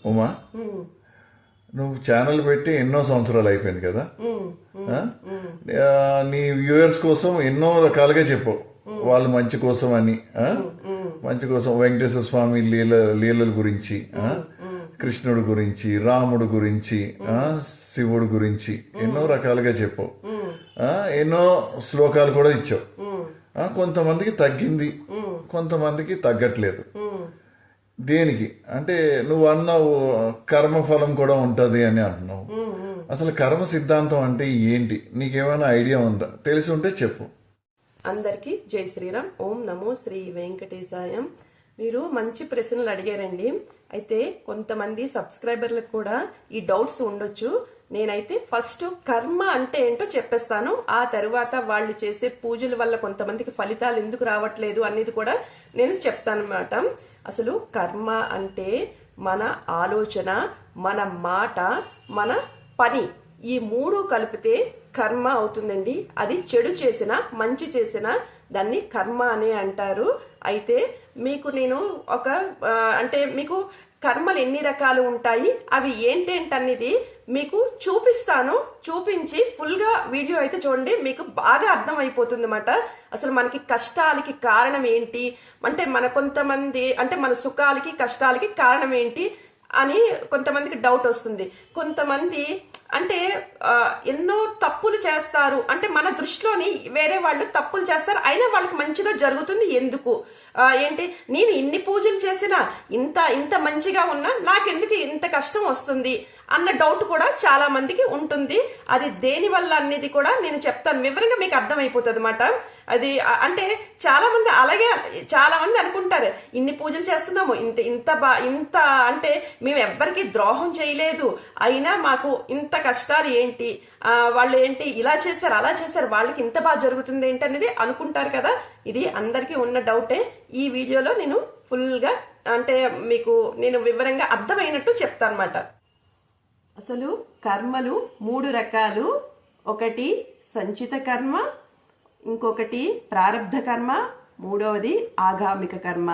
ఉమా, నువ్వు ఛానల్ పెట్టి ఎన్నో సంవత్సరాలు అయిపోయింది కదా. నీ వ్యూయర్స్ కోసం ఎన్నో రకాలుగా చెప్పు, వాళ్ళ మంచి కోసం అని. మంచి కోసం వెంకటేశ్వర స్వామి లీలల గురించి, కృష్ణుడు గురించి, రాముడు గురించి, శివుడు గురించి ఎన్నో రకాలుగా చెప్పు. ఎన్నో శ్లోకాలు కూడా ఇచ్చావు. కొంతమందికి తగ్గింది, కొంతమందికి తగ్గట్లేదు. దేనికి అంటే నువ్వు అన్నావు కర్మఫలం కూడా ఉంటది అని అంటున్నావు. అసలు కర్మ సిద్ధాంతం అంటే ఏంటి? నీకేమైనా ఐడియా ఉందా? తెలిసి ఉంటే చెప్పు. అందరికీ జై శ్రీరామ్. ఓం నమో శ్రీ వెంకటేశాయం. మీరు మంచి ప్రశ్నలు అడిగారండి. అయితే కొంతమంది సబ్స్క్రైబర్లకు కూడా ఈ డౌట్స్ ఉండొచ్చు. నేనైతే ఫస్ట్ కర్మ అంటే ఏంటో చెప్పేస్తాను. ఆ తరువాత వాళ్ళు చేసే పూజల వల్ల కొంతమందికి ఫలితాలు ఎందుకు రావట్లేదు అనేది కూడా నేను చెప్తాను అన్నమాట. అసలు కర్మ అంటే మన ఆలోచన, మన మాట, మన పని, ఈ మూడు కలిపితే కర్మ అవుతుందండి. అది చెడు చేసినా మంచి చేసినా దాన్ని కర్మ అనే అంటారు. అయితే మీకు నేను మీకు కర్మలు ఎన్ని రకాలు ఉంటాయి, అవి ఏంటేంటనేది మీకు చూపిస్తాను. చూపించి ఫుల్ గా వీడియో అయితే చూడండి, మీకు బాగా అర్థం అయిపోతుంది అన్నమాట. అసలు మనకి కష్టాలకి కారణం ఏంటి, అంటే మన సుఖాలకి కష్టాలకి కారణం ఏంటి అని కొంతమందికి డౌట్ వస్తుంది. కొంతమంది ఎన్నో తప్పులు చేస్తారు, అంటే మన దృష్టిలోని వేరే వాళ్ళు తప్పులు చేస్తారు, అయినా వాళ్ళకి మంచిగా జరుగుతుంది. ఎందుకు నేను ఇన్ని పూజలు చేసినా ఇంత మంచిగా ఉన్నా నాకెందుకు ఇంత కష్టం వస్తుంది అన్న డౌట్ కూడా చాలా మందికి ఉంటుంది. అది దేని వల్ల అనేది కూడా నేను చెప్తాను, వివరంగా మీకు అర్థమైపోతుంది అన్నమాట. అది చాలా మంది అనుకుంటారు ఇన్ని పూజలు చేస్తున్నాము, ఇంత అంటే మేము ఎవ్వరికి ద్రోహం చేయలేదు, అయినా మాకు ఇంత కష్టాలు ఏంటి, వాళ్ళు ఇలా చేశారు అలా చేశారు, వాళ్ళకి ఇంత బాగా జరుగుతుంది ఏంటి అనేది అనుకుంటారు కదా. ఇది అందరికీ ఉన్న డౌటే. ఈ వీడియోలో నేను ఫుల్ గా మీకు నేను వివరంగా అర్థమైనట్టు చెప్తాను అన్నమాట. అసలు కర్మలు మూడు రకాలు. ఒకటి సంచిత కర్మ, ఇంకొకటి ప్రారబ్ధ కర్మ, మూడవది ఆగామిక కర్మ.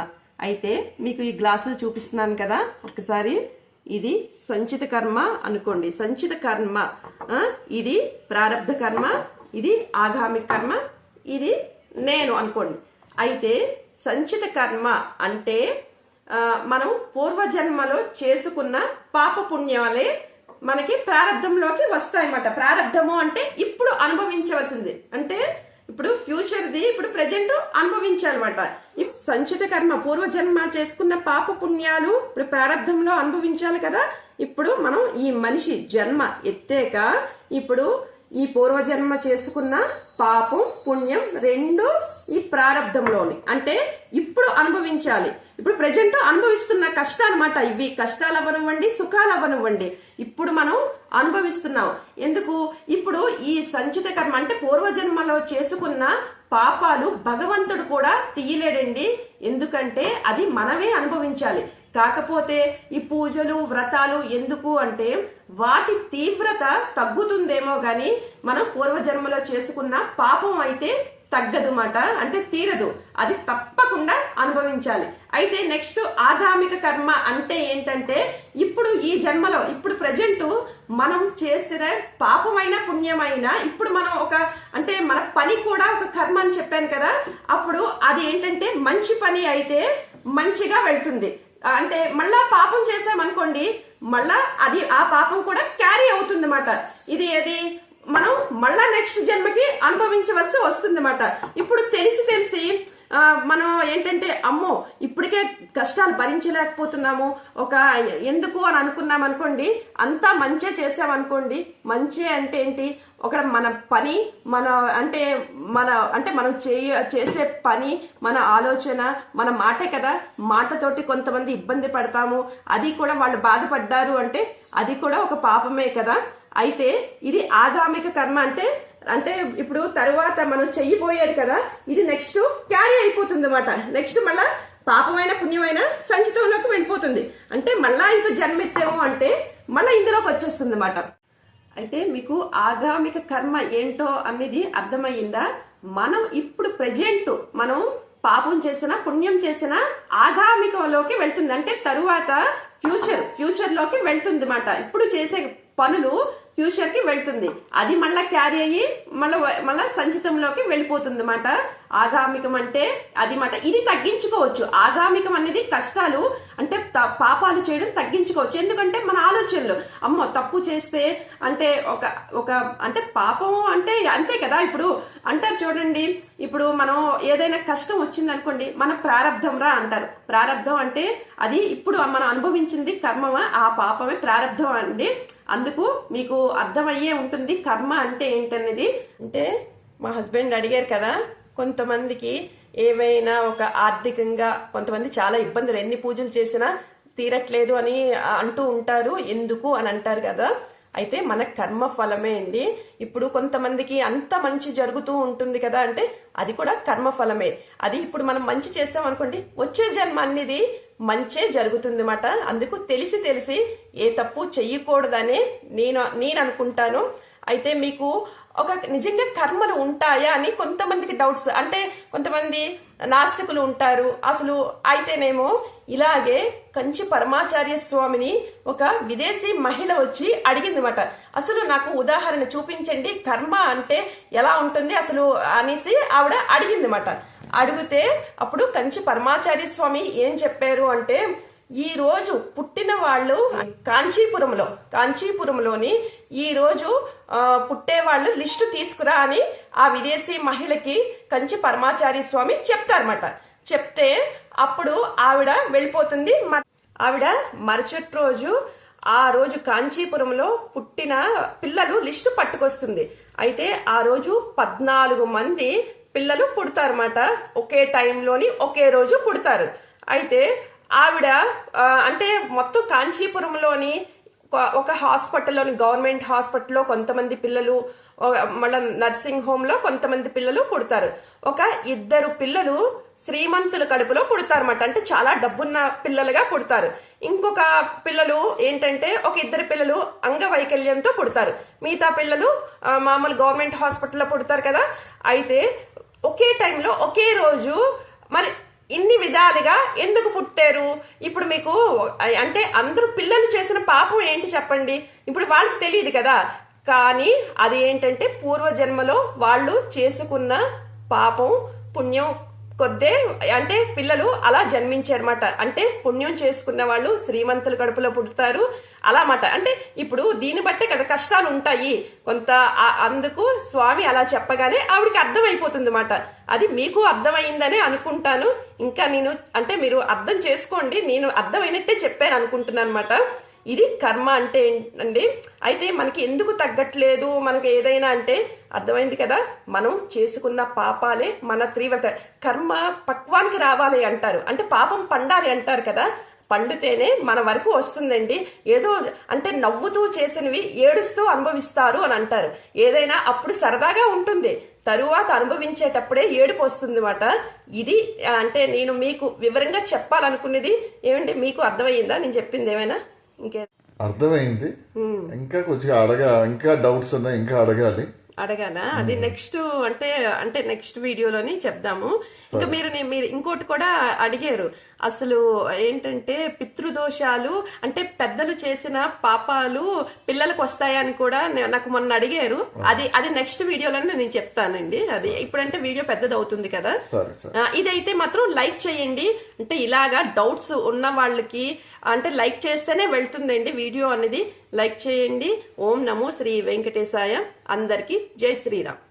అయితే మీకు ఈ గ్లాసులు చూపిస్తున్నాను కదా, ఒకసారి ఇది సంచిత కర్మ అనుకోండి. సంచిత కర్మ ఇది ప్రారబ్ధ కర్మ, ఇది ఆగామిక కర్మ, ఇది నేను అనుకోండి. అయితే సంచిత కర్మ అంటే మనం పూర్వజన్మలో చేసుకున్న పాప పుణ్యాలే మనకి ప్రారంధంలోకి వస్తాయన్నమాట. ప్రారంధము అంటే ఇప్పుడు అనుభవించవలసింది, అంటే ఇప్పుడు ఫ్యూచర్ది ఇప్పుడు ప్రెజెంట్ అనుభవించాలన్నమాట. సంచిత కర్మ పూర్వజన్మ చేసుకున్న పాప పుణ్యాలు ఇప్పుడు ప్రారంధంలో అనుభవించాలి కదా. ఇప్పుడు మనం ఈ మనిషి జన్మ ఎత్తాక ఇప్పుడు ఈ పూర్వజన్మ చేసుకున్న పాపం పుణ్యం రెండు ఈ ప్రారంధంలోని, అంటే ఇప్పుడు అనుభవించాలి. ఇప్పుడు ప్రెజెంట్ అనుభవిస్తున్న కష్టాలు అన్నమాట. ఇవి కష్టాలు అవ్వనివ్వండి, సుఖాలు అవ్వనివ్వండి, ఇప్పుడు మనం అనుభవిస్తున్నాం. ఎందుకు? ఇప్పుడు ఈ సంచిత కర్మ అంటే పూర్వజన్మలో చేసుకున్న పాపాలు భగవంతుడు కూడా తీయలేడండి. ఎందుకంటే అది మనమే అనుభవించాలి. కాకపోతే ఈ పూజలు వ్రతాలు ఎందుకు అంటే వాటి తీవ్రత తగ్గుతుందేమో గాని మనం పూర్వజన్మలో చేసుకున్న పాపం అయితే తగ్గదు మాట, అంటే తీరదు, అది తప్పకుండా అనుభవించాలి. అయితే నెక్స్ట్ ఆగామిక కర్మ అంటే ఏంటంటే ఇప్పుడు ఈ జన్మలో ఇప్పుడు ప్రజెంట్ మనం చేసిన పాపమైన పుణ్యమైన ఇప్పుడు మనం మన పని కూడా ఒక కర్మ అని చెప్పాను కదా. అప్పుడు అది ఏంటంటే మంచి పని అయితే మంచిగా వెళ్తుంది. అంటే మళ్ళా పాపం చేసామనుకోండి, మళ్ళా అది ఆ పాపం కూడా క్యారీ అవుతుంది అన్నమాట. ఇది మనం మళ్ళా నెక్స్ట్ జన్మకి అనుభవించవలసి వస్తుంది అన్నమాట. ఇప్పుడు తెలిసి మనం ఏంటంటే అమ్మో ఇప్పటికే కష్టాలు భరించలేకపోతున్నాము ఎందుకు అని అనుకున్నాం అనుకోండి, అంతా మంచి చేసామనుకోండి. మంచి అంటే ఏంటి? మన పని మనం చేసే పని, మన ఆలోచన, మన మాటే కదా. మాటతోటి కొంతమంది ఇబ్బంది పడతాము, అది కూడా వాళ్ళు బాధపడ్డారు అంటే అది కూడా ఒక పాపమే కదా. అయితే ఇది ఆగామిక కర్మ అంటే ఇప్పుడు తరువాత మనం చెయ్యిపోయేది కదా, ఇది నెక్స్ట్ క్యారీ అయిపోతుంది అన్నమాట. నెక్స్ట్ మళ్ళా పాపమైన పుణ్యమైన సంచితంలోకి వెళ్ళిపోతుంది. అంటే మళ్ళా ఇంకో జన్మెత్తాము అంటే మళ్ళా ఇందులోకి వచ్చేస్తుంది అన్నమాట. అయితే మీకు ఆగామిక కర్మ ఏంటో అనేది అర్థమయ్యిందా? మనం ఇప్పుడు ప్రెజెంట్ మనం పాపం చేసినా పుణ్యం చేసినా ఆగామికలోకి వెళ్తుంది. అంటే తరువాత ఫ్యూచర్ లోకి వెళ్తుంది అన్నమాట. ఇప్పుడు చేసే పనులు ఫ్యూచర్ కి వెళ్తుంది, అది మళ్ళా క్యారీ అయ్యి మళ్ళా సంచితంలోకి వెళ్ళిపోతుంది అన్నమాట. ఆగామికం అంటే అది మాట. ఇది తగ్గించుకోవచ్చు. ఆగామికం అనేది కష్టాలు అంటే పాపాలు చేయడం తగ్గించుకోవచ్చు. ఎందుకంటే మన ఆలోచనలు, అమ్మో తప్పు చేస్తే అంటే ఒక అంటే పాపం అంటే అంతే కదా. ఇప్పుడు అంటారు చూడండి, ఇప్పుడు మనం ఏదైనా కష్టం వచ్చింది అనుకోండి, మన ప్రారంధం రా అంటారు. ప్రారంధం అంటే అది ఇప్పుడు మనం అనుభవించింది కర్మమా, ఆ పాపమే ప్రారంధం అండి. అందుకు మీకు అర్థమయ్యే ఉంటుంది కర్మ అంటే ఏంటనేది. అంటే మా హస్బెండ్ అడిగారు కదా, కొంతమందికి ఏమైనా ఒక ఆర్థికంగా కొంతమంది చాలా ఇబ్బందులు, ఎన్ని పూజలు చేసినా తీరట్లేదు అని అంటూ ఉంటారు. ఎందుకు అని అంటారు కదా. అయితే మన కర్మ ఫలమే అండి. ఇప్పుడు కొంతమందికి అంత మంచి జరుగుతూ ఉంటుంది కదా, అంటే అది కూడా కర్మ ఫలమే. అది ఇప్పుడు మనం మంచి చేస్తాం అనుకోండి, వచ్చే జన్మ అనేది మంచే జరుగుతుంది అన్నమాట. అందుకు తెలిసి ఏ తప్పు చెయ్యకూడదనే నేను అనుకుంటాను. అయితే మీకు ఒక నిజంగా కర్మలు ఉంటాయా అని కొంతమందికి డౌట్స్. అంటే కొంతమంది నాస్తికులు ఉంటారు. అసలు అయితేనేమో ఇలాగే కంచి పరమాచార్య స్వామిని ఒక విదేశీ మహిళ వచ్చి అడిగింది మాట, అసలు నాకు ఉదాహరణ చూపించండి, కర్మ అంటే ఎలా ఉంటుంది అసలు అనేసి ఆవిడ అడిగింది మాట. అడిగితే అప్పుడు కంచి పరమాచార్య స్వామి ఏం చెప్పారు అంటే, ఈ రోజు పుట్టిన వాళ్ళు కాంచీపురంలోని ఈ రోజు పుట్టే వాళ్ళు లిస్టు తీసుకురా అని ఆ విదేశీ మహిళకి కంచి పరమాచార్య స్వామి చెప్తారన్నమాట. చెప్తే అప్పుడు ఆవిడ వెళ్ళిపోతుంది. ఆవిడ మరుసటి రోజు ఆ రోజు కాంచీపురంలో పుట్టిన పిల్లలు లిస్టు పట్టుకొస్తుంది. అయితే ఆ రోజు 14 మంది పిల్లలు పుడతారన్నమాట. ఒకే టైంలోని ఒకే రోజు పుడతారు. అయితే ఆవిడ అంటే మొత్తం కాంచీపురంలోని ఒక హాస్పిటల్లోని గవర్నమెంట్ హాస్పిటల్లో కొంతమంది పిల్లలు, మళ్ళీ నర్సింగ్ హోమ్ లో కొంతమంది పిల్లలు పుడతారు. ఒక 2 పిల్లలు శ్రీమంతుల కడుపులో పుడతారన్నమాట. అంటే చాలా డబ్బున్న పిల్లలుగా పుడతారు. ఇంకొక పిల్లలు ఏంటంటే ఒక 2 పిల్లలు అంగవైకల్యంతో పుడతారు. మిగతా పిల్లలు మామూలు గవర్నమెంట్ హాస్పిటల్లో పుడతారు కదా. అయితే ఒకే టైంలో ఒకే రోజు మరి ఇన్ని విధాలుగా ఎందుకు పుట్టారు? ఇప్పుడు మీకు అంటే అందరూ పిల్లలు చేసిన పాపం ఏంటి చెప్పండి, ఇప్పుడు వాళ్ళకి తెలియదు కదా. కానీ అది ఏంటంటే పూర్వజన్మలో వాళ్ళు చేసుకున్న పాపం పుణ్యం కొద్దే అంటే పిల్లలు అలా జన్మించారన్నమాట. అంటే పుణ్యం చేసుకున్న వాళ్ళు శ్రీమంతుల కడుపులో పుడతారు అలా మాట. అంటే ఇప్పుడు దీన్ని బట్టే కదా కష్టాలు ఉంటాయి కొంత. అందుకు స్వామి అలా చెప్పగానే ఆవిడకి అర్థమైపోతుంది అన్నమాట. అది మీకు అర్థమైందనే అనుకుంటాను. ఇంకా నేను అంటే మీరు అర్థం చేసుకోండి, నేను అర్థమైనట్టే చెప్పాను అనుకుంటున్నాను అనమాట. ఇది కర్మ అంటే ఏంటండి. అయితే మనకి ఎందుకు తగ్గట్లేదు మనకు ఏదైనా అంటే అర్థమైంది కదా, మనం చేసుకున్న పాపాలే మన తీవ్రత. కర్మ పక్వానికి రావాలి అంటారు, అంటే పాపం పండాలి అంటారు కదా. పండితేనే మన వరకు వస్తుందండి. ఏదో అంటే నవ్వుతూ చేసినవి ఏడుస్తూ అనుభవిస్తారు అని అంటారు. ఏదైనా అప్పుడు సరదాగా ఉంటుంది, తరువాత అనుభవించేటప్పుడే ఏడుపు వస్తుంది మాట. ఇది అంటే నేను మీకు వివరంగా చెప్పాలనుకునేది. ఏమండి మీకు అర్థమయ్యిందా నేను చెప్పింది ఏమైనా? ఇంకే అర్థమైంది. ఇంకా కొంచెం ఇంకా డౌట్స్ ఉన్నాయి, ఇంకా అడగాలా? అది నెక్స్ట్ అంటే నెక్స్ట్ వీడియోలోని చెప్దాము. ఇంకా మీరు ఇంకోటి కూడా అడిగారు, అసలు ఏంటంటే పితృదోషాలు అంటే పెద్దలు చేసిన పాపాలు పిల్లలకు వస్తాయని కూడా నాకు మొన్న అడిగారు. అది నెక్స్ట్ వీడియోలోనే నేను చెప్తానండి. అది ఇప్పుడంటే వీడియో పెద్దది అవుతుంది కదా. ఇదైతే మాత్రం లైక్ చేయండి. అంటే ఇలాగా డౌట్స్ ఉన్న వాళ్ళకి అంటే లైక్ చేస్తేనే వెళ్తుందండి వీడియో అనేది. లైక్ చేయండి. ఓం నమో శ్రీ వెంకటేశాయ. అందరికీ జై శ్రీరామ్.